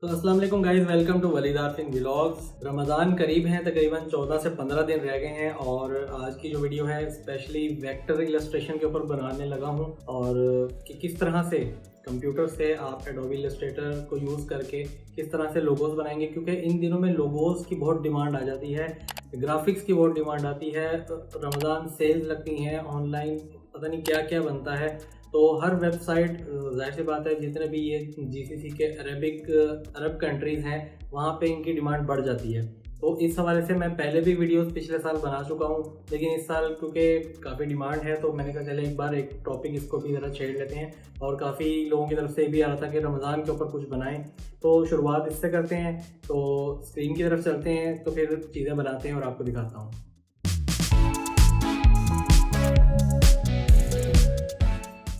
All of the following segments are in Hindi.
तो अस्सलाम वालेकुम guys, welcome to Validar Singh vlogs. Ramzan करीब हैं, तकरीबन 14 से 15 दिन रह गए हैं और आज की जो वीडियो है स्पेशली वेक्टर इलस्ट्रेशन के ऊपर बनाने लगा हूं और कि किस तरह से कंप्यूटर से आप एडोबी इलस्ट्रेटर को यूज़ करके किस तरह से लोगोज बनाएंगे, क्योंकि इन दिनों में लोगोज की बहुत डिमांड आ जाती है, ग्राफिक्स की बहुत डिमांड आती है। रमज़ान सेल्स लगती हैं ऑनलाइन, पता नहीं क्या क्या बनता है। तो हर वेबसाइट, जाहिर सी बात है, जितने भी ये जीसीसी के अरब कंट्रीज़ हैं वहाँ पे इनकी डिमांड बढ़ जाती है। तो इस हवाले से मैं पहले भी वीडियोस पिछले साल बना चुका हूँ, लेकिन इस साल क्योंकि काफ़ी डिमांड है तो मैंने कहा चले एक बार एक टॉपिक इसको भी ज़रा छेड़ लेते हैं। और काफ़ी लोगों की तरफ से भी आ रहा था कि रमज़ान के ऊपर कुछ बनाएं, तो शुरुआत इससे करते हैं। तो स्क्रीन की तरफ चलते हैं, तो फिर चीज़ें बनाते हैं और आपको दिखाता हूँ।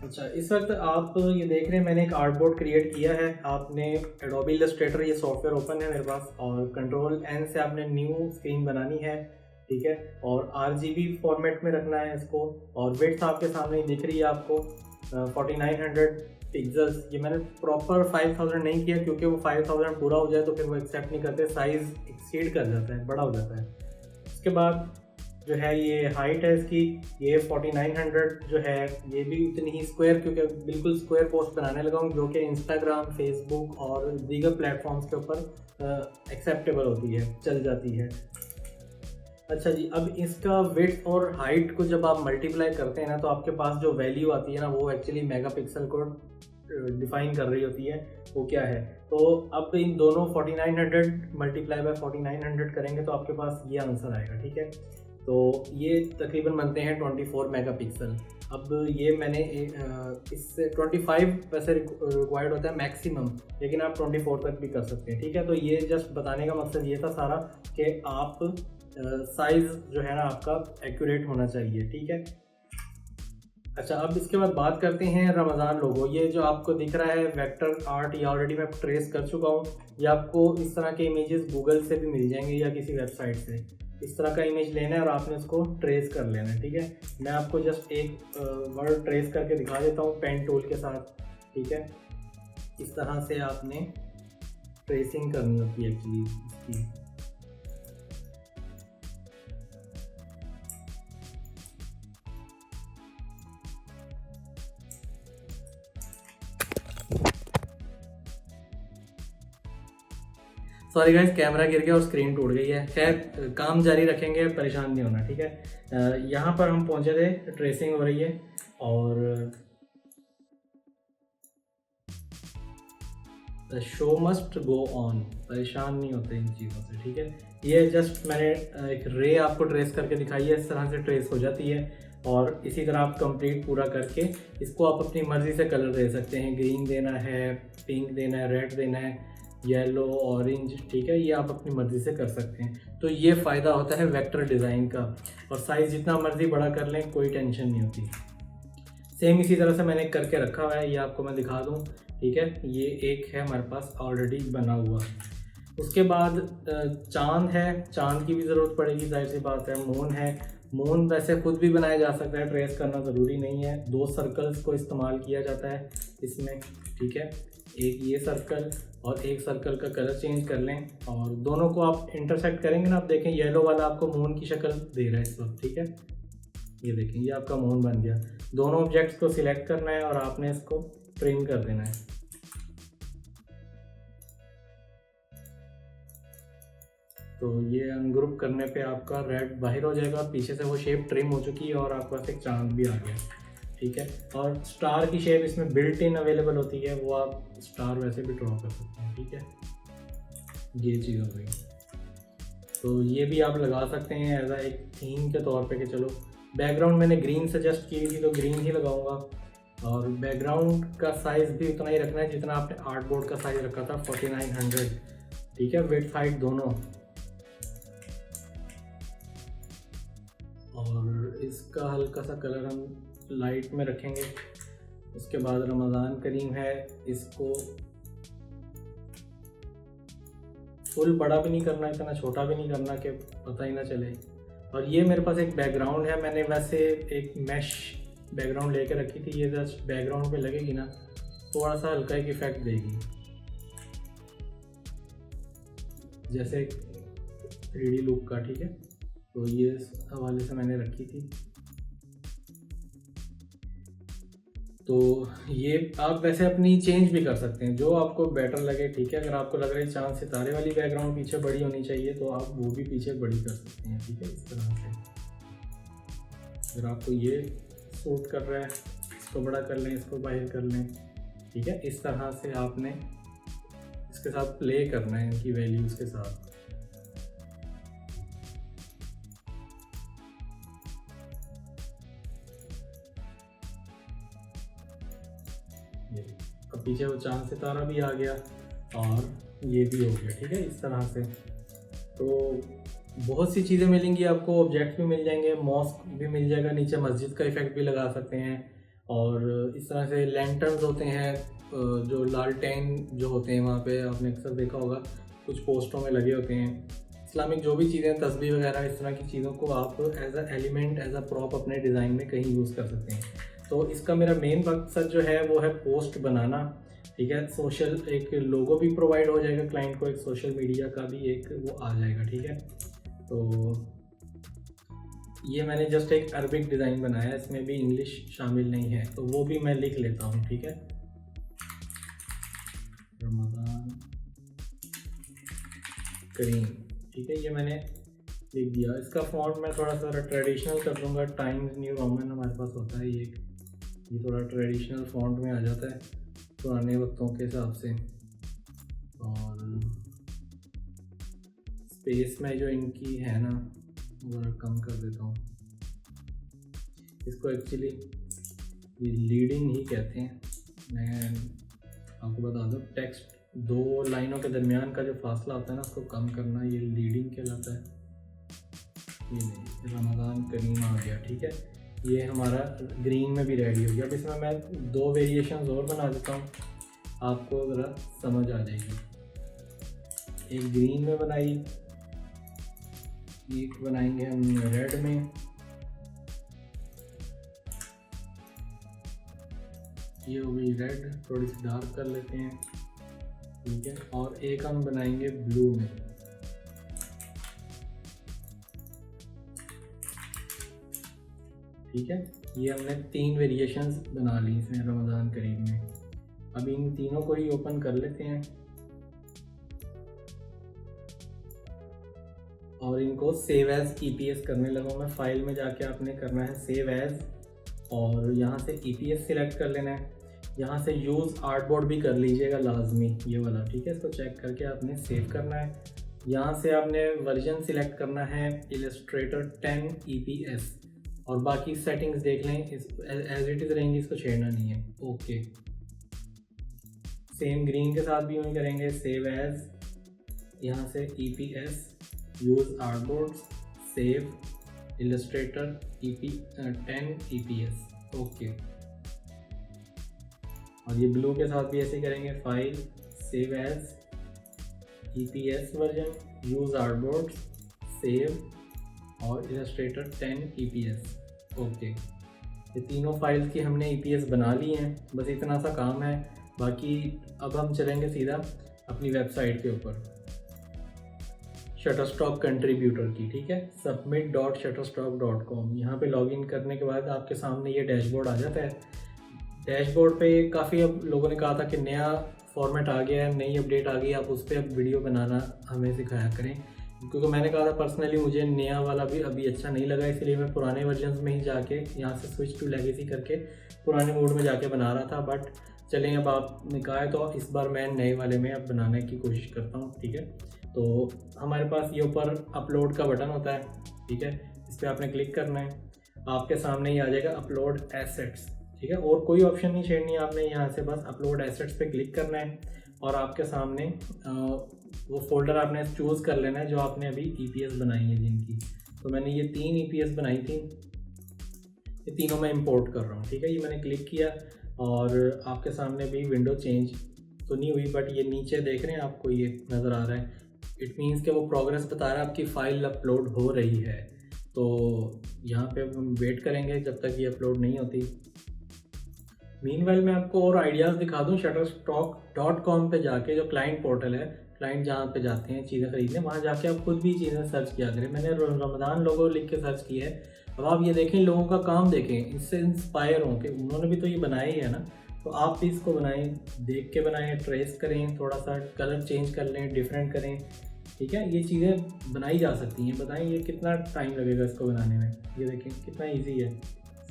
अच्छा, इस वक्त आप ये देख रहे हैं मैंने एक आर्टबोर्ड क्रिएट किया है। आपने एडोबी इलस्ट्रेटर ये सॉफ्टवेयर ओपन है मेरे पास और कंट्रोल एन से आपने न्यू स्क्रीन बनानी है, ठीक है। और RGB फॉर्मेट में रखना है इसको। और विड्थ आपके सामने ही दिख रही है आपको 4900 पिक्सल्स। ये मैंने प्रॉपर 5000 नहीं किया क्योंकि वो 5000 पूरा हो जाए तो फिर वो एक्सेप्ट नहीं करते, साइज़ एक्सीड कर जाता है, बड़ा हो जाता है। उसके बाद जो है ये हाइट है इसकी, ये 4900 जो है ये भी उतनी ही स्क्वायर, क्योंकि बिल्कुल स्क्वायर पोस्ट बनाने लगा हूँ जो कि इंस्टाग्राम, फेसबुक और दीगर प्लेटफॉर्म्स के ऊपर एक्सेप्टेबल होती है, चल जाती है। अच्छा जी, अब इसका विड्थ और हाइट को जब आप मल्टीप्लाई करते हैं ना, तो आपके पास जो वैल्यू आती है ना वो एक्चुअली मेगापिक्सल को डिफाइन कर रही होती है। वो क्या है, तो अब इन दोनों 4900 मल्टीप्लाई बाय 4900 करेंगे तो आपके पास ये आंसर आएगा, ठीक है। तो ये तकरीबन बनते हैं 24 मेगापिक्सल। अब ये मैंने इससे 25 वैसे रिक्वायर्ड होता है मैक्सिमम, लेकिन आप 24 तक भी कर सकते हैं, ठीक है। तो ये जस्ट बताने का मकसद ये था सारा कि आप साइज़ जो है ना आपका एक्यूरेट होना चाहिए, ठीक है। अच्छा, अब इसके बाद बात करते हैं रमज़ान लोगो। ये जो आपको दिख रहा है वेक्टर आर्ट, ये ऑलरेडी मैं ट्रेस कर चुका हूँ। ये आपको इस तरह के इमेजेस गूगल से भी मिल जाएंगे या किसी वेबसाइट से। इस तरह का इमेज लेना है और आपने इसको ट्रेस कर लेना है, ठीक है। मैं आपको जस्ट एक वर्ड ट्रेस करके दिखा देता हूँ पेन टूल के साथ, ठीक है। इस तरह से आपने ट्रेसिंग करनी होती है एक्चुअली इसकी। सॉरी गाइस, कैमरा गिर गया और स्क्रीन टूट गई है। खैर, काम जारी रखेंगे, परेशान नहीं होना, ठीक है। यहाँ पर हम पहुँचे थे, ट्रेसिंग हो रही है और the show must go on. परेशान नहीं होते इन चीज़ों से, ठीक है। ये जस्ट मैंने एक रे आपको ट्रेस करके दिखाई है, इस तरह से ट्रेस हो जाती है। और इसी तरह आप कंप्लीट पूरा करके इसको आप अपनी मर्ज़ी से कलर दे सकते हैं। ग्रीन देना है, पिंक देना है, रेड देना है, येलो, ऑरेंज, ठीक है। ये आप अपनी मर्ज़ी से कर सकते हैं। तो ये फ़ायदा होता है वेक्टर डिज़ाइन का। और साइज़ जितना मर्ज़ी बड़ा कर लें, कोई टेंशन नहीं होती। सेम इसी तरह से मैंने करके रखा हुआ है, ये आपको मैं दिखा दूँ, ठीक है। ये एक है हमारे पास ऑलरेडी बना हुआ। उसके बाद चांद है, चांद की भी ज़रूरत पड़ेगी, जाहिर सी बात है। मून है, मून वैसे खुद भी बनाया जा सकता है, ट्रेस करना ज़रूरी नहीं है। 2 सर्कल्स को इस्तेमाल किया जाता है इसमें, ठीक है। एक ये सर्कल और एक सर्कल का कलर चेंज कर लें और दोनों को आप इंटरसेक्ट करेंगे ना, आप देखें येलो वाला आपको मून की शक्ल दे रहा है इस वक्त, ठीक है। ये देखें, ये आपका मून बन गया। दोनों ऑब्जेक्ट्स को सिलेक्ट करना है और आपने इसको ट्रिम कर देना है। तो ये अनग्रुप करने पे आपका रेड बाहर हो जाएगा, पीछे से वो शेप ट्रिम हो चुकी है और आपके पास एक चांद भी आ गया, ठीक है। और स्टार की शेप इसमें बिल्ट इन अवेलेबल होती है, वो आप स्टार वैसे भी ड्रॉ कर सकते हैं, ठीक है। ये चीज़ हो गई। तो ये भी आप लगा सकते हैं एज एक थीम के तौर पे कि चलो बैकग्राउंड मैंने ग्रीन सजेस्ट की थी तो ग्रीन ही लगाऊंगा। और बैकग्राउंड का साइज़ भी उतना ही रखना है जितना आपने आर्टबोर्ड का साइज़ रखा था 4900, ठीक है। विड्थ हाइट दोनों। और इसका हल्का सा कलर हम लाइट में रखेंगे। उसके बाद रमज़ान करीम है, इसको फुल बड़ा भी नहीं करना, इतना छोटा भी नहीं करना कि पता ही ना चले। और ये मेरे पास एक बैकग्राउंड है, मैंने वैसे एक मैश बैकग्राउंड लेके रखी थी। ये जस्ट बैकग्राउंड पे लगेगी ना, थोड़ा सा हल्का एक इफेक्ट देगी। जैसे 3D लुक का, ठीक है। तो ये इस हवाले से मैंने रखी थी। तो ये आप वैसे अपनी चेंज भी कर सकते हैं, जो आपको बेटर लगे, ठीक है। अगर आपको लग रहा है चांद सितारे वाली बैकग्राउंड पीछे बड़ी होनी चाहिए तो आप वो भी पीछे बड़ी कर सकते हैं, ठीक है, इस तरह से। अगर आपको ये सूट कर रहा है, इसको बड़ा कर लें, इसको बाहर कर लें, ठीक है। इस तरह से आपने इसके साथ प्ले करना है, इनकी वैल्यूज़ के साथ। ये अब पीछे वो चांद सितारा भी आ गया और ये भी हो गया, ठीक है, इस तरह से। तो बहुत सी चीज़ें मिलेंगी आपको, ऑब्जेक्ट भी मिल जाएंगे, मॉस्क भी मिल जाएगा, नीचे मस्जिद का इफेक्ट भी लगा सकते हैं। और इस तरह से लैंटर्न्स होते हैं, जो लालटेन जो होते हैं वहाँ पे आपने अक्सर देखा होगा, कुछ पोस्टरों में लगे होते हैं। इस्लामिक जो भी चीज़ें, तस्बीह वगैरह, इस तरह की चीज़ों को आप as a element, as a prop अपने डिज़ाइन में कहीं यूज़ कर सकते हैं। तो इसका मेरा मेन मकसद जो है वो है पोस्ट बनाना, ठीक है। सोशल एक लोगो भी प्रोवाइड हो जाएगा क्लाइंट को, एक सोशल मीडिया का भी एक वो आ जाएगा, ठीक है। तो ये मैंने जस्ट एक अरबिक डिज़ाइन बनाया है, इसमें भी इंग्लिश शामिल नहीं है, तो वो भी मैं लिख लेता हूँ, ठीक है। रमज़ान करीम, ठीक है, ये मैंने लिख दिया। इसका फॉन्ट मैं थोड़ा सा ट्रेडिशनल कर दूँगा, टाइम्स न्यू रोमन हमारे पास होता है ये थोड़ा ट्रेडिशनल फॉन्ट में आ जाता है पुराने वक्तों के हिसाब से। और स्पेस में जो इनकी है ना, वो कम कर देता हूँ। इसको एक्चुअली ये लीडिंग ही कहते हैं। मैं आपको बता दूँ, टेक्स्ट दो लाइनों के दरमियान का जो फासला होता है ना, उसको कम करना, ये लीडिंग कहलाता है। ये नहीं, रमज़ान करीम आ गया, ठीक है। ये हमारा ग्रीन में भी रेडी हो गया। अब इसमें मैं 2 वेरिएशंस और बना देता हूँ, आपको ज़रा समझ आ जाएगी। एक ग्रीन में बनाई, एक बनाएंगे हम रेड में, ये हो गई रेड, थोड़ी सी डार्क कर लेते हैं, ठीक है। और एक हम बनाएंगे ब्लू में, ठीक है। ये हमने 3 वेरिएशंस बना ली इसमें रमज़ान करीम में। अब इन तीनों को ही ओपन कर लेते हैं और इनको सेव एज EPS करने लगा मैं। फाइल में जाके आपने करना है सेव एज, और यहाँ से EPS सिलेक्ट कर लेना है। यहाँ से यूज़ आर्टबोर्ड भी कर लीजिएगा लाजमी, ये वाला, ठीक है। इसको चेक करके आपने सेव करना है। यहाँ से आपने वर्जन सिलेक्ट करना है इलस्ट्रेटर 10 EPS, और बाकी सेटिंग्स देख लें, इस एज इट इज़ रहेंगी, इसको छेड़ना नहीं है। ओके, सेम ग्रीन के साथ भी यूँ करेंगे, सेव एज, यहाँ से EPS, use artboard, save, illustrator 10 EPS, okay. और ये ब्लू के साथ भी ऐसे करेंगे, file, save as, EPS version, use artboard, save, और इलस्ट्रेटर 10 EPS, ओके। ये तीनों फाइल्स की हमने EPS बना ली हैं, बस इतना सा काम है। बाकी अब हम चलेंगे सीधा अपनी वेबसाइट के ऊपर, शटरस्टॉक कंट्रीब्यूटर की, ठीक है, submit.shutterstock.com। यहाँ पे लॉगिन करने के बाद आपके सामने ये डैशबोर्ड आ जाता है। डैशबोर्ड पे काफ़ी अब लोगों ने कहा था कि नया फॉर्मेट आ गया है, नई अपडेट आ गई, आप उस पर अब वीडियो बनाना हमें सिखाया करें, क्योंकि मैंने कहा था पर्सनली मुझे नया वाला भी अभी अच्छा नहीं लगा, इसलिए मैं पुराने वर्जन्स में ही जाके यहाँ से स्विच टू लेगेसी करके पुराने मोड में जाके बना रहा था। बट चलें, अब आपने कहा है तो इस बार मैं नए वाले में अब बनाने की कोशिश करता हूँ, ठीक है। तो हमारे पास ये ऊपर अपलोड का बटन होता है, ठीक है, इस पर आपने क्लिक करना है, आपके सामने ही आ जाएगा अपलोड एसेट्स, ठीक है। और कोई ऑप्शन नहीं छेड़नी है आपने, यहाँ से बस अपलोड एसेट्स पे क्लिक करना है और आपके सामने वो फोल्डर आपने चूज़ कर लेना है जो आपने अभी EPS बनाई है जिनकी। तो मैंने ये 3 EPS बनाई थी, ये तीनों मैं इंपोर्ट कर रहा हूँ, ठीक है। ये मैंने क्लिक किया और आपके सामने भी विंडो चेंज तो नहीं हुई, बट ये नीचे देख रहे हैं आपको ये नज़र आ रहा है, इट मीन्स कि वो प्रोग्रेस बता रहा है, आपकी फ़ाइल अपलोड हो रही है। तो यहाँ पे हम वेट करेंगे जब तक ये अपलोड नहीं होती। मीनवाइल मैं आपको और आइडियाज़ दिखा दूँ, shutterstock.com पे जाके जो क्लाइंट पोर्टल है, क्लाइंट जहाँ पे जाते हैं चीज़ें खरीदने, वहाँ जाके आप खुद भी चीज़ें सर्च किया करें। मैंने रमज़ान लोगो लिख के सर्च किया है। अब आप ये देखें, लोगों का काम देखें, इससे इंस्पायर हों कि उन्होंने भी तो ये बनाया ही है ना, तो आप भी इसको बनाएं, देख के बनाएं, ट्रेस करें, थोड़ा सा कलर चेंज कर लें, डिफरेंट करें, ठीक है। ये चीज़ें बनाई जा सकती हैं। बताएं ये कितना टाइम लगेगा इसको बनाने में। ये देखें कितना ईजी है,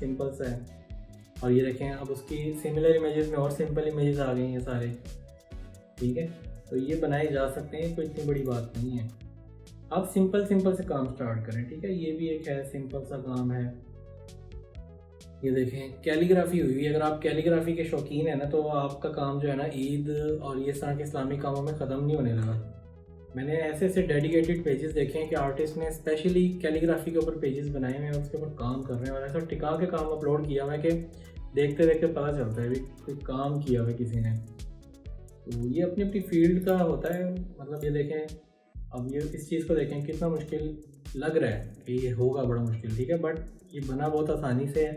सिंपल सा है। और ये देखें अब उसकी सिमिलर इमेजेस में और सिंपल इमेजेस आ गई हैं सारे, ठीक है। तो ये बनाए जा सकते हैं, कोई इतनी बड़ी बात नहीं है। आप सिंपल से काम स्टार्ट करें, ठीक है। ये भी एक है, सिंपल सा काम है। ये देखें कैलीग्राफी हुई हुई। अगर आप कैलीग्राफी के शौकीन है ना, तो आपका काम जो है ना ईद और ये सारे के इस्लामिक कामों में ख़त्म नहीं होने लगा। मैंने ऐसे डेडिकेटेड पेजेस देखे हैं कि आर्टिस्ट ने स्पेशली कैलीग्राफी के ऊपर पेजेस बनाए हुए हैं, उसके ऊपर काम कर रहे हैं, और ऐसा टिका के काम अपलोड किया हुआ है कि देखते देखते पता चलता है भी कोई काम किया हुआ है किसी ने। तो ये अपनी अपनी फील्ड का होता है। मतलब ये देखें, अब ये इस चीज़ को देखें कितना मुश्किल लग रहा है कि ये होगा बड़ा मुश्किल, ठीक है, बट ये बना बहुत आसानी से है,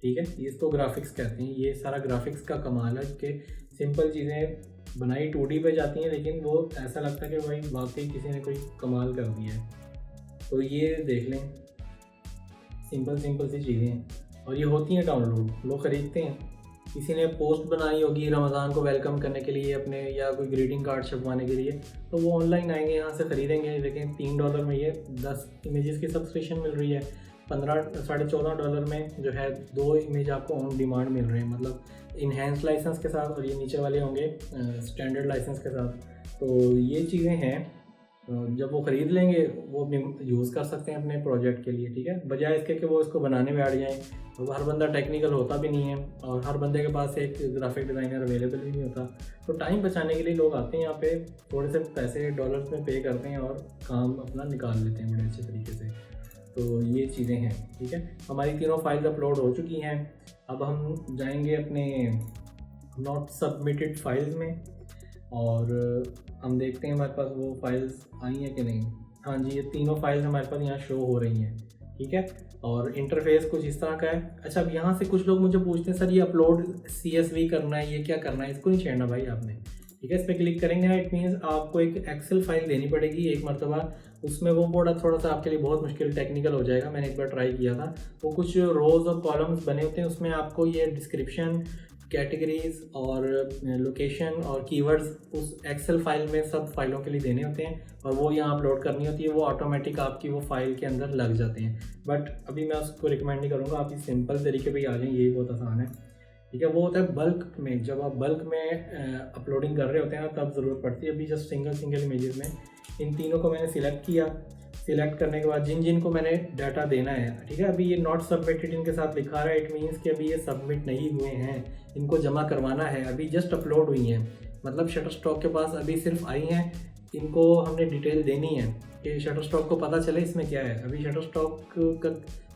ठीक है। ये इसको ग्राफिक्स कहते हैं। ये सारा ग्राफिक्स का कमाल है कि सिंपल चीज़ें बनाई 2D पे जाती हैं, लेकिन वो ऐसा लगता है कि भाई वाकई किसी ने कोई कमाल कर दिया है। तो ये देख लें, सिंपल सी चीज़ें, और ये होती हैं डाउनलोड, लोग ख़रीदते हैं। किसी ने पोस्ट बनाई होगी रमज़ान को वेलकम करने के लिए अपने, या कोई ग्रीटिंग कार्ड छपवाने के लिए, तो वो ऑनलाइन आएंगे, यहाँ से ख़रीदेंगे। लेकिन $3 में ये 10 इमेजेस की सब्सक्रिप्शन मिल रही है। 14.5 डॉलर में जो है 2 इमेज आपको ऑन डिमांड मिल रहे हैं, मतलब इन्हेंस लाइसेंस के साथ, और ये नीचे वाले होंगे स्टैंडर्ड लाइसेंस के साथ। तो ये चीज़ें हैं, जब वो ख़रीद लेंगे वो अपने यूज़ कर सकते हैं अपने प्रोजेक्ट के लिए, ठीक है, बजाय इसके कि वो इसको बनाने में अड़ जाएँ। तो हर बंदा टेक्निकल होता भी नहीं है, और हर बंदे के पास एक ग्राफिक डिज़ाइनर अवेलेबल भी नहीं होता। तो टाइम बचाने के लिए लोग आते हैं यहाँ पे, थोड़े से पैसे डॉलर्स में पे करते हैं और काम अपना निकाल लेते हैं बड़े अच्छे तरीके से। तो ये चीज़ें हैं, ठीक है। हमारी तीनों फाइल्स अपलोड हो चुकी हैं। अब हम जाएंगे अपने नॉट सबमिटेड फाइल्स में, और हम देखते हैं हमारे पास वो फाइल्स आई हैं कि नहीं। हाँ जी, ये तीनों फाइल्स हमारे पास यहाँ शो हो रही हैं, ठीक है। और इंटरफेस कुछ इस तरह का है। अच्छा, अब यहाँ से कुछ लोग मुझे पूछते हैं सर ये अपलोड CSV करना है, ये क्या करना है। इसको नहीं छेड़ना भाई आपने, ठीक है। इस पर क्लिक करेंगे ना, इट मीन्स आपको एक एक्सेल फाइल देनी पड़ेगी एक मरतबा। उसमें वो थोड़ा सा आपके लिए बहुत मुश्किल टेक्निकल हो जाएगा। मैंने एक बार ट्राई किया था। वो कुछ रोज़ और कॉलम्स बने होते हैं, उसमें आपको ये डिस्क्रिप्शन, कैटेगरीज और लोकेशन और कीवर्ड्स उस एक्सेल फाइल में सब फाइलों के लिए देने होते हैं, और वो यहाँ अपलोड करनी होती है। वो ऑटोमेटिक आपकी वो फाइल के अंदर लग जाते हैं। बट अभी मैं उसको रिकमेंड नहीं करूँगा, आप इस सिंपल तरीके पे ही आ जाएं, यही बहुत आसान है, ठीक है। वो होता है बल्क में, जब आप बल्क में अपलोडिंग कर रहे होते हैं ना, तब ज़रूरत पड़ती है। अभी जस्ट सिंगल इमेजेस में इन तीनों को मैंने सिलेक्ट किया। सिलेक्ट करने के बाद जिन को मैंने डाटा देना है, ठीक है, अभी ये नॉट सबमिटेड इनके साथ लिखा रहा है, इट मीन्स कि अभी ये सबमिट नहीं हुए हैं, इनको जमा करवाना है, अभी जस्ट अपलोड हुई हैं, मतलब शटरस्टॉक के पास अभी सिर्फ आई हैं। इनको हमने डिटेल देनी है कि शटरस्टॉक को पता चले इसमें क्या है। अभी शटरस्टॉक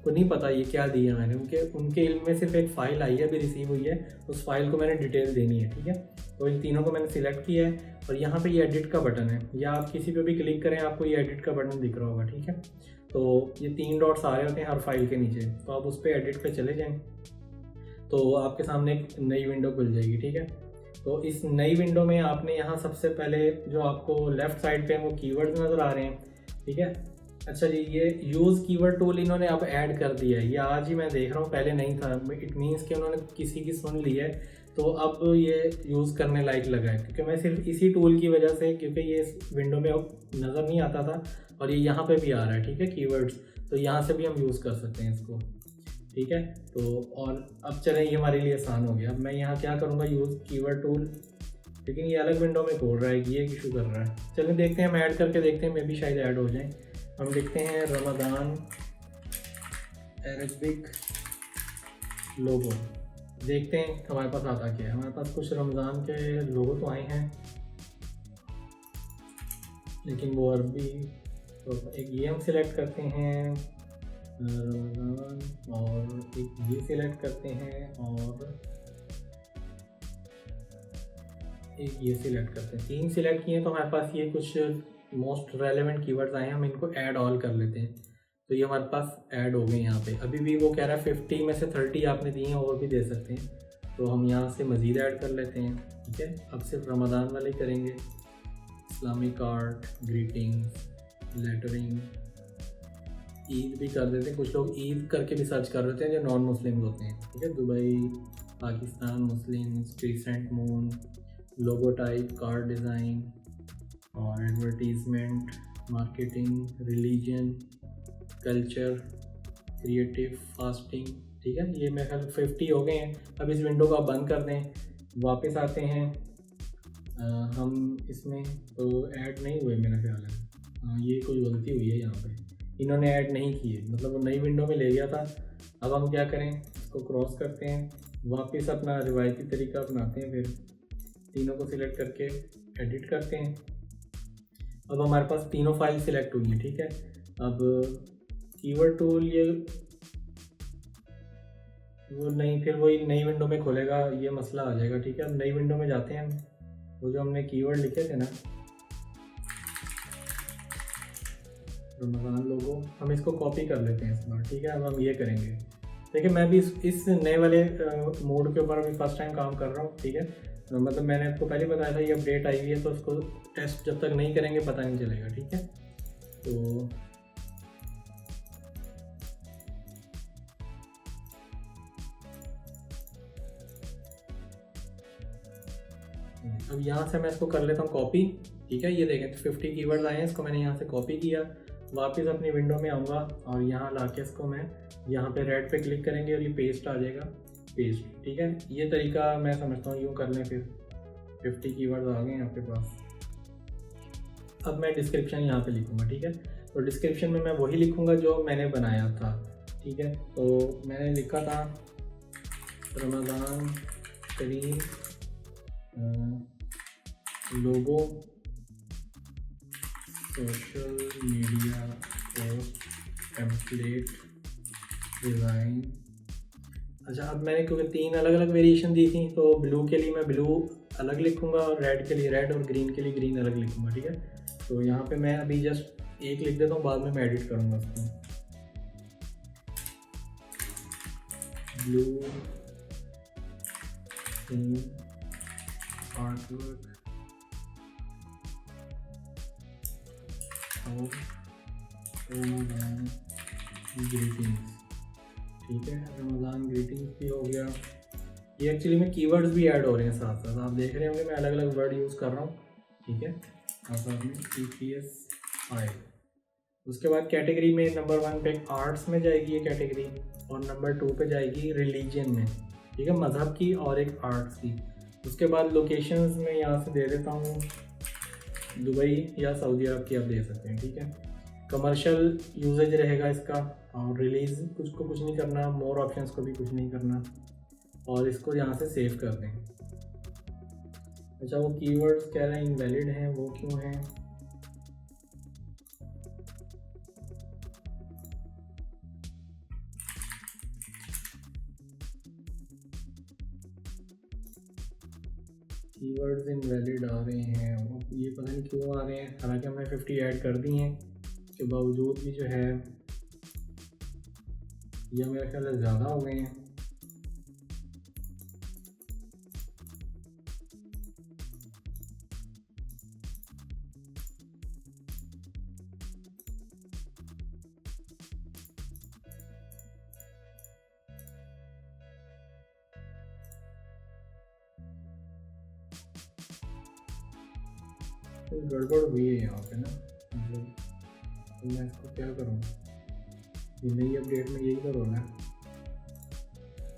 को नहीं पता ये क्या दिया मैंने, उनके इल्म में सिर्फ एक फ़ाइल आई है, अभी रिसीव हुई है, उस फाइल को मैंने डिटेल देनी है, ठीक है। तो इन तीनों को मैंने सिलेक्ट किया है, और यहाँ पे ये एडिट का बटन है, या आप किसी पे भी क्लिक करें आपको ये एडिट का बटन दिख रहा होगा, ठीक है। तो ये 3 डॉट्स आ रहे होते हैं हर फाइल के नीचे, तो आप उस पर एडिट पे चले जाएँ, तो आपके सामने एक नई विंडो खुल जाएगी, ठीक है। तो इस नई विंडो में आपने यहाँ सबसे पहले जो आपको लेफ़्ट साइड पे वो कीवर्ड्स नज़र आ रहे हैं, ठीक है। अच्छा जी, ये यूज़ कीवर्ड टूल इन्होंने अब ऐड कर दिया है, ये आज ही मैं देख रहा हूँ, पहले नहीं था। इट मीन्स कि उन्होंने किसी की सुन ली है, तो अब ये यूज़ करने लायक लगा है। क्योंकि मैं सिर्फ इसी टूल की वजह से, क्योंकि ये इस विंडो में अब नज़र नहीं आता था, और ये यहाँ पे भी आ रहा है, ठीक है, कीवर्ड्स, तो यहाँ से भी हम यूज़ कर सकते हैं इसको, ठीक है। तो और अब चलें, ये हमारे लिए आसान हो गया। अब मैं यहाँ क्या करूँगा, यूज़ कीवर्ड टूल, लेकिन ये अलग विंडो में खोल रहा है, ये इशू कर रहा है। चलें देखते हैं, हम ऐड करके देखते हैं, मे भी शायद ऐड हो जाए। हम लिखते हैं रमज़ान अरबिक लोगो, देखते हैं हमारे पास आता क्या है। हमारे पास कुछ रमज़ान के लोगो तो आए हैं, लेकिन वो अरबी। तो एक ये हम सिलेक्ट करते हैं रमज़ान, और एक ये सिलेक्ट करते हैं, और एक ये सिलेक्ट करते हैं। 3 सिलेक्ट किए, तो हमारे पास ये कुछ मोस्ट रेलेवेंट कीवर्ड्स आए हैं, हम इनको ऐड ऑल कर लेते हैं। तो ये हमारे पास ऐड हो गए यहाँ पे। अभी भी वो कह रहा है 50 में से 30 आपने दिए हैं, और भी दे सकते हैं, तो हम यहाँ से मज़ीद ऐड कर लेते हैं, ठीक है। अब सिर्फ रमज़ान वाले करेंगे। Islamic art, greetings, lettering, Eid भी कर देते हैं। कुछ लोग ईद करके भी सर्च कर देते हैं जो नॉन मुस्लिम होते हैं, ठीक है। दुबई, पाकिस्तान, मुस्लिम, क्रिसेंट मून, लोगो टाइप, कार्ड डिज़ाइन और advertisement, marketing, religion, culture, creative, fasting, ठीक है। ये मेरे ख्याल 50 हो गए हैं। अब इस विंडो को आप बंद कर दें, वापस आते हैं। हम इसमें तो ऐड नहीं हुए मेरा ख्याल है। हाँ, ये कोई गलती हुई है यहाँ पे, इन्होंने ऐड नहीं किए, मतलब वो नई विंडो में ले गया था। अब हम क्या करें, इसको क्रॉस करते हैं, वापस अपना रिवायती तरीका अपनाते हैं, फिर तीनों को सिलेक्ट करके एडिट करते हैं। अब हमारे पास तीनों फाइल सिलेक्ट हुई हैं, ठीक है। अब कीवर्ड टूल ये वो नहीं, फिर वही नई विंडो में खोलेगा, ये मसला आ जाएगा, ठीक है। अब नई विंडो में जाते हैं हम, वो जो हमने कीवर्ड लिखे थे ना, रमज़ान लोगो, हम इसको कॉपी कर लेते हैं इस बार, ठीक है। अब हम ये करेंगे, देखिए मैं भी इस नए वाले मोड के ऊपर अभी फर्स्ट टाइम काम कर रहा हूँ, ठीक है। मतलब मैंने आपको पहले बताया था ये अपडेट आई हुई है, तो उसको टेस्ट जब तक नहीं करेंगे पता नहीं चलेगा, ठीक है। तो अब यहाँ से मैं इसको कर लेता हूँ कॉपी, ठीक है। ये देखें 50 कीवर्ड्स आए हैं, इसको मैंने यहाँ से कॉपी किया, वापस अपनी विंडो में आऊँगा और यहाँ ला के इसको मैं यहाँ पे रेड पे क्लिक करेंगे और ये पेस्ट आ जाएगा, पेस्ट, ठीक है। ये तरीका मैं समझता हूँ, यूँ कर लें, फिर 50 कीवर्ड्स आ गए हैं आपके पास। अब मैं डिस्क्रिप्शन यहाँ पे लिखूँगा, ठीक है। तो डिस्क्रिप्शन में मैं वही लिखूँगा जो मैंने बनाया था, ठीक है। तो मैंने लिखा था रमज़ान करीम logo, social media post, template, design. अच्छा, अब मैंने क्योंकि 3 अलग अलग वेरिएशन दी थी, तो ब्लू के लिए मैं ब्लू अलग लिखूँगा और रेड के लिए रेड और ग्रीन के लिए ग्रीन अलग लिखूँगा, ठीक है। तो यहाँ पे मैं अभी जस्ट एक लिख देता हूँ, बाद में मैं एडिट करूँगा उसको। ब्लू आर्टवर्क और रमज़ान ग्रीटिंग्स, ठीक है। रमज़ान ग्रीटिंग्स भी हो गया। ये एक्चुअली में कीवर्ड्स भी ऐड हो रहे हैं साथ साथ, आप देख रहे होंगे मैं अलग अलग वर्ड यूज़ कर रहा हूँ, ठीक है। अब EPS आए, उसके बाद कैटेगरी में नंबर 1 पे आर्ट्स में जाएगी ये कैटेगरी, और नंबर 2 पे जाएगी रिलीजन में, ठीक है, मज़हब की और एक आर्ट्स की। उसके बाद लोकेशंस में यहाँ से दे देता हूँ दुबई या सऊदी अरब की, आप दे सकते हैं, ठीक है। कमर्शियल यूजेज रहेगा इसका, और रिलीज़ को कुछ नहीं करना, मोर ऑप्शंस को भी कुछ नहीं करना, और इसको यहाँ से सेव कर दें। अच्छा, वो कीवर्ड्स कह रहे हैं इनवैलिड हैं, वो क्यों हैं? कीवर्ड्स इनवैलिड आ रहे हैं, ये पता नहीं क्यों आ रहे हैं, हालांकि हमने 50 ऐड कर दी हैं, के बावजूद भी जो है ये मेरे ख्याल से ज़्यादा हो गए हैं। तो गड़बड़ हुई है यहाँ पे ना, मतलब तो मैं इसको क्या करूँ, ये नई अपडेट में यही तो रोना है।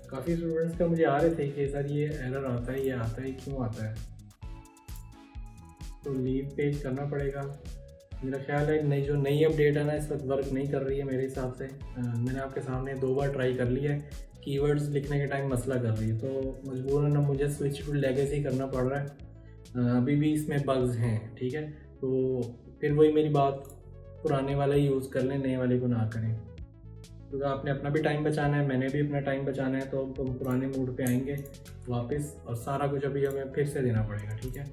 काफ़ी स्टूडेंट्स का मुझे आ रहे थे कि सर ये एरर आता है, ये आता है, क्यों आता है, तो लीव पेज करना पड़ेगा। मेरा ख्याल है नई जो नई अपडेट है ना, इस वक्त वर्क नहीं कर रही है मेरे हिसाब से। मैंने आपके सामने 2 बार ट्राई कर लिया है, कीवर्ड्स लिखने के टाइम मसला कर रही है, तो मजबूरन मुझे स्विच टू लेगेसी करना पड़ रहा है। अभी भी इसमें बग्स हैं, ठीक है। तो फिर वही मेरी बात, पुराने वाला ही यूज़ कर लें, नए वाले को ना करें, क्योंकि तो आपने अपना भी टाइम बचाना है, मैंने भी अपना टाइम बचाना है, तो पुराने मूड पे आएंगे वापस, और सारा कुछ अभी हमें फिर से देना पड़ेगा, ठीक है।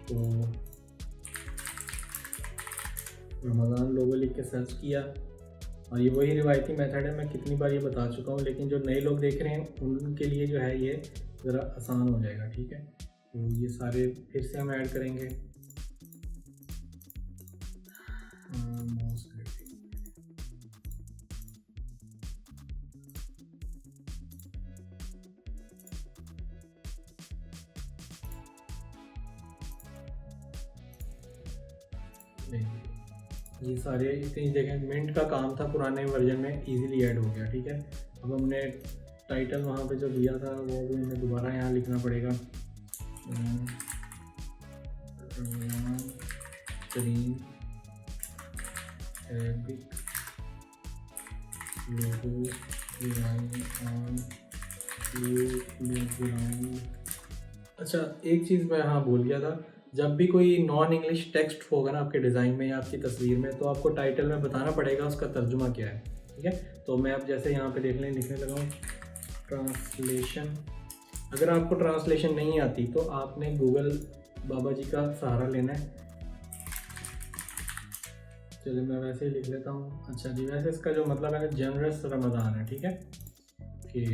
तो रमज़ान लोगो लिख के सर्च किया, और ये वही रिवायती मेथड है, मैं कितनी बार ये बता चुका हूँ, लेकिन जो नए लोग देख रहे हैं उनके लिए जो है ये ज़रा आसान हो जाएगा, ठीक है। तो ये सारे फिर से हम ऐड करेंगे। ये सारे इतनी देखें, मिंट का काम था पुराने वर्जन में, इजीली ऐड हो गया। ठीक है, अब हमने टाइटल वहाँ पे जो दिया था वो भी हमें दोबारा यहाँ लिखना पड़ेगा। Screen Arabic logo design on background. अच्छा, एक चीज़ मैं हाँ भूल गया था, जब भी कोई नॉन इंग्लिश टेक्स्ट होगा ना आपके डिज़ाइन में या आपकी तस्वीर में, तो आपको टाइटल में बताना पड़ेगा उसका तर्जुमा क्या है। ठीक है, तो मैं अब जैसे यहाँ पे देख लें, लिखने लगा हूँ ट्रांसलेशन। अगर आपको ट्रांसलेशन नहीं आती तो आपने गूगल बाबा जी का सहारा लेना है। चलिए मैं वैसे ही लिख लेता हूँ। अच्छा जी, वैसे इसका जो मतलब है जनरस रमज़ान है। ठीक है, कि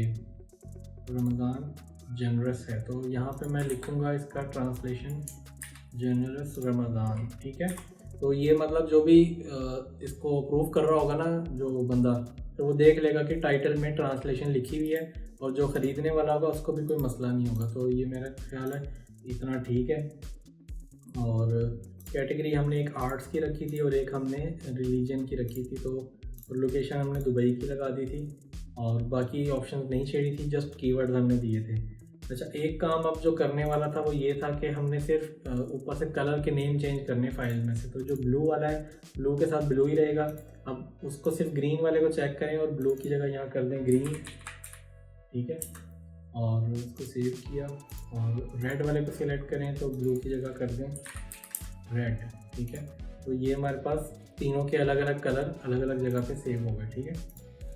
रमज़ान जनरस है, तो यहाँ पे मैं लिखूँगा इसका ट्रांसलेशन जनरस रमज़ान। ठीक है, तो ये मतलब जो भी इसको अप्रूव कर रहा होगा ना जो बंदा, तो वो देख लेगा कि टाइटल में ट्रांसलेशन लिखी हुई है, और जो ख़रीदने वाला होगा उसको भी कोई मसला नहीं होगा। तो ये मेरा ख्याल है इतना ठीक है। और कैटेगरी हमने एक आर्ट्स की रखी थी और एक हमने रिलीजन की रखी थी, तो लोकेशन हमने दुबई की लगा दी थी, और बाकी ऑप्शंस नहीं छेड़ी थी, जस्ट कीवर्ड्स हमने दिए थे। अच्छा, एक काम अब जो करने वाला था वो ये था कि हमने सिर्फ ऊपर से कलर के नेम चेंज करने फाइल में से। तो जो ब्लू वाला है, ब्लू के साथ ब्लू ही रहेगा। अब उसको सिर्फ ग्रीन वाले को चेक करें और ब्लू की जगह यहाँ कर दें ग्रीन। ठीक है, और उसको सेव किया, और रेड वाले को सिलेक्ट करें तो ब्लू की जगह कर दें रेड। ठीक है, तो ये हमारे पास तीनों के अलग अलग कलर अलग अलग जगह पे सेव हो गए। ठीक है,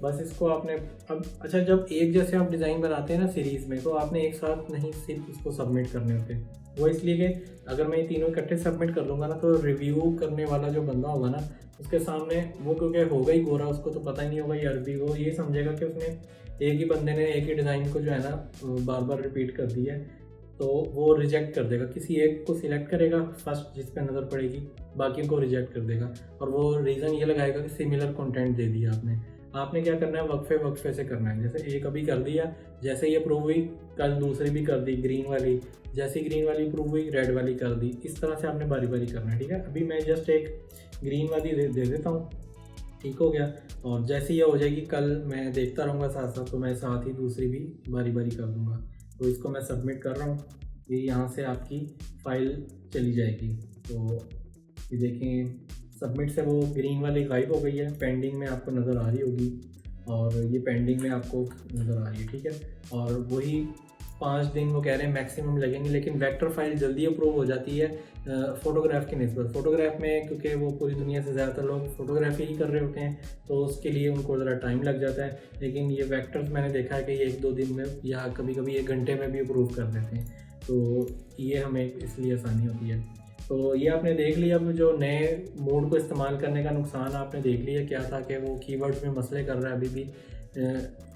बस इसको आपने अब, अच्छा जब एक जैसे आप डिज़ाइन बनाते हैं ना सीरीज़ में, तो आपने एक साथ नहीं सिर्फ इसको सबमिट करने होते। वो इसलिए कि अगर मैं ये तीनों इकट्ठे सबमिट कर दूंगा ना, तो रिव्यू करने वाला जो बंदा होगा ना, उसके सामने वो क्योंकि होगा ही गोरा, उसको तो पता ही नहीं होगा ये अरबी, वो ये समझेगा कि उसने एक ही बंदे ने एक ही डिज़ाइन को जो है ना बार बार रिपीट कर दिया है, तो वो रिजेक्ट कर देगा। किसी एक को सिलेक्ट करेगा फर्स्ट जिस पे नज़र पड़ेगी, बाकियों को रिजेक्ट कर देगा, और वो रीज़न ये लगाएगा कि सिमिलर कंटेंट दे दिया आपने क्या करना है, वक्फे से करना है। जैसे एक अभी कर दिया, जैसे ही अप्रूव हुई कल दूसरी भी कर दी ग्रीन वाली, जैसे ग्रीन वाली अप्रूव हुई रेड वाली कर दी। इस तरह से आपने बारी बारी करना है। ठीक है, अभी मैं जस्ट एक ग्रीन वाली दे देता हूँ। ठीक हो गया, और जैसे ये हो जाएगी कल मैं देखता रहूँगा साथ साथ, तो मैं साथ ही दूसरी भी बारी बारी कर दूँगा। तो इसको मैं सबमिट कर रहा हूँ, ये यहाँ से आपकी फ़ाइल चली जाएगी। तो ये देखें सबमिट से वो ग्रीन वाली गायब हो गई है, पेंडिंग में आपको नज़र आ रही होगी, और ये पेंडिंग में आपको नज़र आ रही है। ठीक है, और वही 5 दिन वो कह रहे हैं मैक्सिमम लगेंगे, लेकिन वेक्टर फाइल जल्दी अप्रूव हो जाती है फ़ोटोग्राफ की निस्बत। फ़ोटोग्राफ में क्योंकि वो पूरी दुनिया से ज़्यादातर लोग फ़ोटोग्राफी ही कर रहे होते हैं, तो उसके लिए उनको ज़रा टाइम लग जाता है। लेकिन ये वेक्टर्स मैंने देखा है कि ये 1-2 दिन में या कभी कभी 1 घंटे में भी अप्रूव कर देते हैं, तो ये हमें इसलिए आसानी होती है। तो ये आपने देख लिया। अब जो नए मोड को इस्तेमाल करने का नुकसान आपने देख लिया क्या था, कि वो कीवर्ड्स में मसले कर रहा है अभी भी।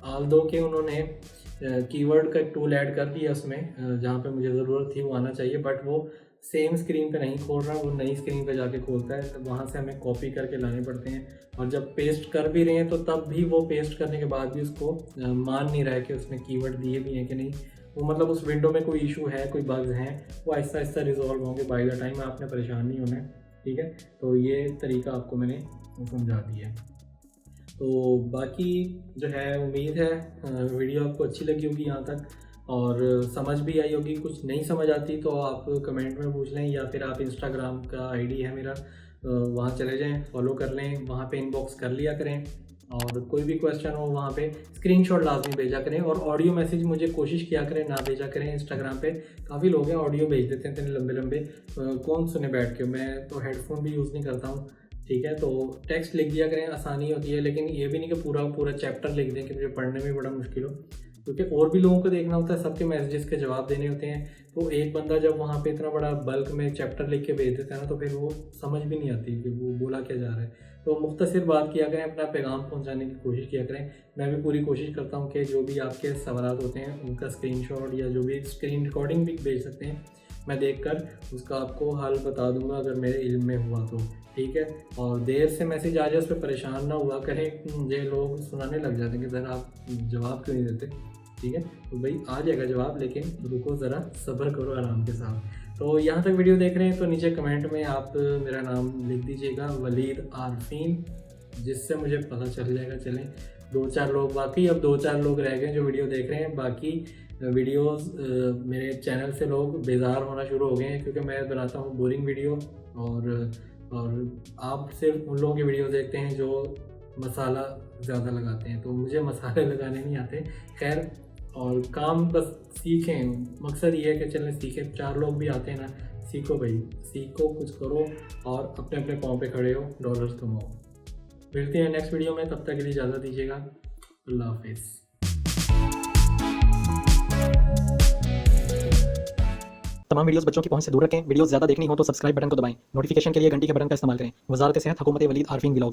आल दो कि उन्होंने कीवर्ड का टूल ऐड कर दिया उसमें, जहाँ पे मुझे ज़रूरत थी वो आना चाहिए, बट वो सेम स्क्रीन पे नहीं खोल रहा, वो नई स्क्रीन पे जाके खोलता है, तो वहाँ से हमें कॉपी करके लाने पड़ते हैं। और जब पेस्ट कर भी रहे हैं तो तब भी वो पेस्ट करने के बाद भी उसको मान नहीं रहा है कि उसने कीवर्ड दिए भी हैं कि नहीं। वो मतलब उस विंडो में कोई इशू है, कोई बग्स हैं, वो आहिस्ता आहिस्ता रिजॉल्व होंगे बाय द टाइम, आपने परेशान नहीं होना है। ठीक है, तो ये तरीका आपको मैंने समझा दिया है। तो बाकी जो है उम्मीद है वीडियो आपको अच्छी लगी होगी यहाँ तक, और समझ भी आई होगी। कुछ नहीं समझ आती तो आप कमेंट में पूछ लें, या फिर आप इंस्टाग्राम का आईडी है मेरा, वहाँ चले जाएं, फॉलो कर लें, वहाँ पे इनबॉक्स कर लिया करें, और कोई भी क्वेश्चन हो वहाँ पे स्क्रीनशॉट लाजमी भेजा करें। और ऑडियो मैसेज मुझे कोशिश किया करें ना भेजा करें। इंस्टाग्राम पे काफ़ी लोग हैं ऑडियो भेज देते हैं इतने लंबे लंबे, कौन सुने बैठ के। मैं तो हेडफोन भी यूज़ नहीं करता हूँ। ठीक है, तो टेक्स्ट लिख दिया करें, आसानी होती है, लेकिन ये भी नहीं कि पूरा पूरा चैप्टर लिख दें कि मुझे पढ़ने में बड़ा मुश्किल हो, क्योंकि और भी लोगों को देखना होता है, सबके मैसेजेस के जवाब देने होते हैं। तो एक बंदा जब वहाँ पे इतना बड़ा बल्क में चैप्टर लिख के भेज देता है ना, तो फिर वो समझ भी नहीं आती कि वो बोला क्या जा रहा है। तो मुख्तसर बात किया करें, अपना पैगाम पहुँचाने की कोशिश किया करें। मैं भी पूरी कोशिश करता हूँ कि जो भी आपके सवाल होते हैं उनका स्क्रीनशॉट या जो भी स्क्रीन रिकॉर्डिंग भी भेज सकते हैं, मैं देखकर उसका आपको हल बता दूंगा अगर मेरे इल्म में हुआ तो। ठीक है, और देर से मैसेज आ जाए उस पर परेशान ना हुआ करें, मुझे लोग सुनाने लग जाते हैं कि सर आप जवाब क्यों नहीं देते। ठीक है, तो भाई आ जाएगा जवाब, लेकिन रुको ज़रा सब्र करो आराम के साथ। तो यहाँ तक वीडियो देख रहे हैं तो नीचे कमेंट में आप मेरा नाम लिख दीजिएगा, वलीद आरफीन, जिससे मुझे पता चल जाएगा। चलें 2-4 लोग, बाकी अब 2-4 लोग रह गए जो वीडियो देख रहे हैं। बाकी वीडियोस मेरे चैनल से लोग बेजार होना शुरू हो गए हैं क्योंकि मैं बनाता हूँ बोरिंग वीडियो, और आप सिर्फ उन लोगों की वीडियो देखते हैं जो मसाला ज़्यादा लगाते हैं। तो मुझे मसाले लगाने नहीं आते। खैर, और काम बस सीखें, मकसद ये है कि चलें सीखें। 4 लोग भी आते हैं ना, सीखो भाई, सीखो, कुछ करो और अपने अपने पाँव पे खड़े हो, डॉलर्स कमाओ। मिलते हैं नेक्स्ट वीडियो में, तब तक के लिए इजाज़त दीजिएगा। अल्लाह हाफिज़। तमाम वीडियोस बच्चों की पहुंच से दूर रखें। वीडियोस ज़्यादा देखनी हो तो सब्सक्राइब बटन को दबाएं। नोटिफिकेशन के लिए घंटी के बटन का इस्तेमाल करें। वजारत सेहत, हुकूमत वलीद आरफीन व्लॉग्स।